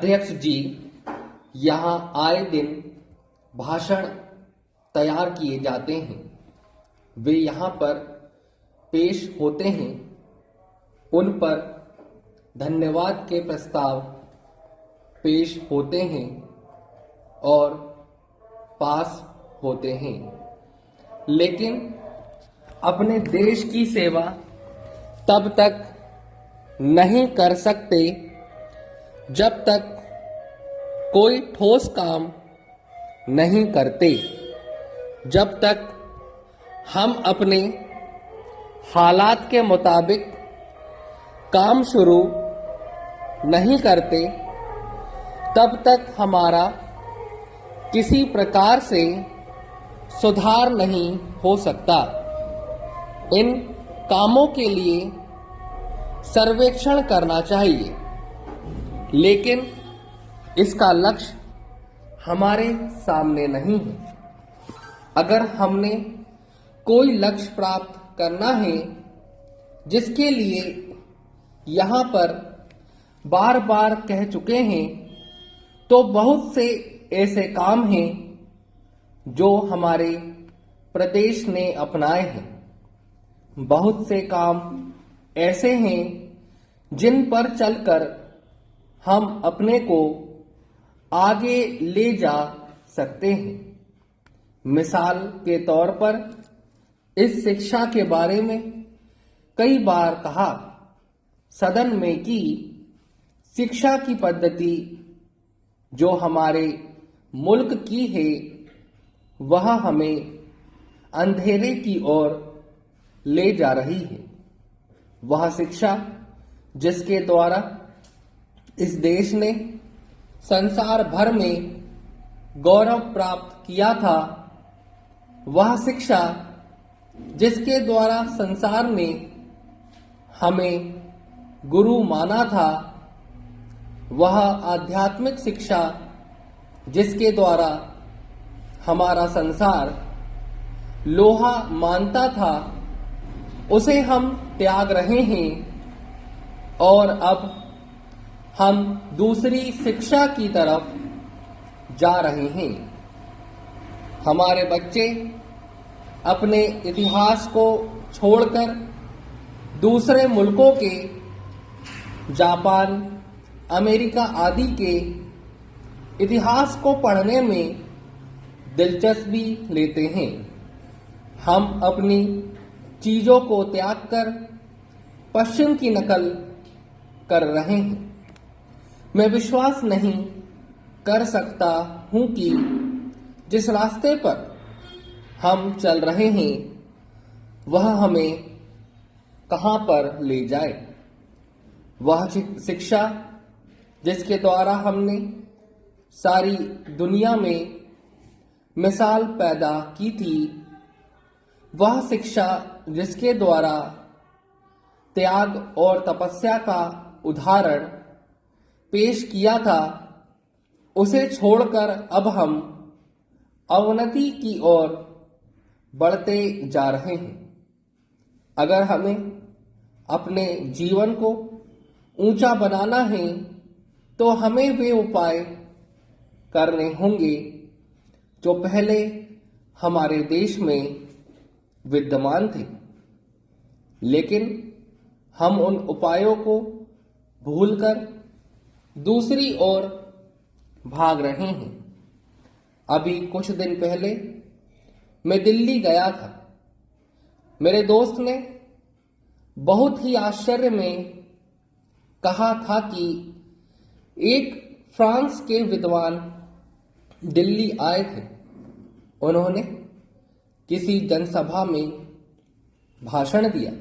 अध्यक्ष जी यहाँ आए दिन भाषण तैयार किए जाते हैं, वे यहाँ पर पेश होते हैं, उन पर धन्यवाद के प्रस्ताव पेश होते हैं और पास होते हैं, लेकिन अपने देश की सेवा तब तक नहीं कर सकते जब तक कोई ठोस काम नहीं करते, जब तक हम अपने हालात के मुताबिक काम शुरू नहीं करते, तब तक हमारा किसी प्रकार से सुधार नहीं हो सकता। इन कामों के लिए सर्वेक्षण करना चाहिए, लेकिन इसका लक्ष्य हमारे सामने नहीं है। अगर हमने कोई लक्ष्य प्राप्त करना है जिसके लिए यहाँ पर बार बार कह चुके हैं, तो बहुत से ऐसे काम हैं जो हमारे प्रदेश ने अपनाए हैं। बहुत से काम ऐसे हैं जिन पर चलकर हम अपने को आगे ले जा सकते हैं। मिसाल के तौर पर इस शिक्षा के बारे में कई बार कहा सदन में कि शिक्षा की पद्धति जो हमारे मुल्क की है वह हमें अंधेरे की ओर ले जा रही है। वह शिक्षा जिसके द्वारा इस देश ने संसार भर में गौरव प्राप्त किया था, वह शिक्षा जिसके द्वारा संसार ने हमें गुरु माना था, वह आध्यात्मिक शिक्षा जिसके द्वारा हमारा संसार लोहा मानता था, उसे हम त्याग रहे हैं और अब हम दूसरी शिक्षा की तरफ जा रहे हैं। हमारे बच्चे अपने इतिहास को छोड़कर दूसरे मुल्कों के, जापान, अमेरिका आदि के इतिहास को पढ़ने में दिलचस्पी लेते हैं। हम अपनी चीजों को त्याग कर पश्चिम की नकल कर रहे हैं। मैं विश्वास नहीं कर सकता हूं कि जिस रास्ते पर हम चल रहे हैं वह हमें कहां पर ले जाए। वह शिक्षा जिसके द्वारा हमने सारी दुनिया में मिसाल पैदा की थी, वह शिक्षा जिसके द्वारा त्याग और तपस्या का उदाहरण पेश किया था, उसे छोड़कर अब हम अवनति की ओर बढ़ते जा रहे हैं। अगर हमें अपने जीवन को ऊंचा बनाना है तो हमें वे उपाय करने होंगे जो पहले हमारे देश में विद्यमान थे, लेकिन हम उन उपायों को भूलकर दूसरी ओर भाग रहे हैं। अभी कुछ दिन पहले मैं दिल्ली गया था। मेरे दोस्त ने बहुत ही आश्चर्य में कहा था कि एक फ्रांस के विद्वान दिल्ली आए थे। उन्होंने किसी जनसभा में भाषण दिया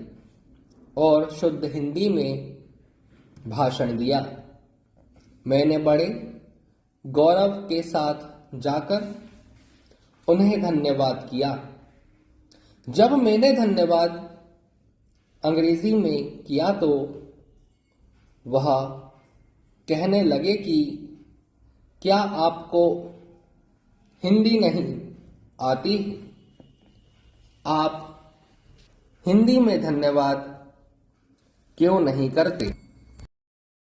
और शुद्ध हिंदी में भाषण दिया। मैंने बड़े गौरव के साथ जाकर उन्हें धन्यवाद किया। जब मैंने धन्यवाद अंग्रेजी में किया तो वह कहने लगे कि क्या आपको हिंदी नहीं आती? आप हिंदी में धन्यवाद क्यों नहीं करते?